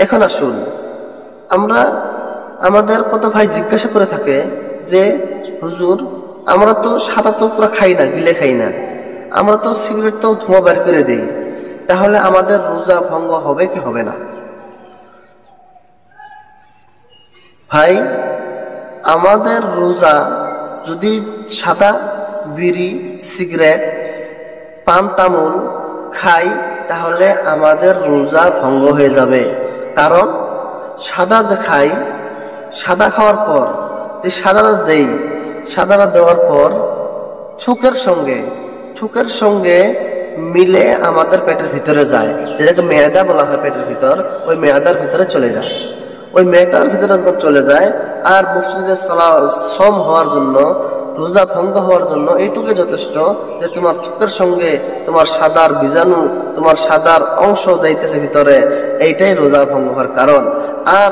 এখন আসুন, আমরা আমাদের কত ভাই জিজ্ঞাসা করে থাকে যে হুজুর, আমরা তো সাদা তো পুরো খাই না, গিলে খাই না, আমরা তো সিগারেট তো ধোঁয়া বের করে দিই, তাহলে আমাদের রোজা ভঙ্গ হবে কি হবে না? ভাই, আমাদের রোজা যদি সাদা বিড়ি, সিগারেট, পান তামুল খাই, তাহলে আমাদের রোজা ভঙ্গ হয়ে যাবে। কারণ সাদা যে খাই, সাদা খাওয়ার পর যে সাদাটা দেই, সাদাটা দেওয়ার পর থুকের সঙ্গে মিলে আমাদের পেটের ভিতরে যায়, যেটাকে মেয়াদা বলা হয় পেটের ভিতর, ওই মেয়াদার ভিতরে চলে যায়। ওই মেয়াদার ভিতরে যখন চলে যায়, আর মসজিদে শ্রম হওয়ার জন্য, রোজা ভঙ্গ হওয়ার জন্য এইটুকু যথেষ্ট যে তোমার থুকের সঙ্গে তোমার সাদার বীজাণু, তোমার সাদার অংশ যাইতেছে ভিতরে, এইটাই রোজা ভঙ্গ হওয়ার কারণ। আর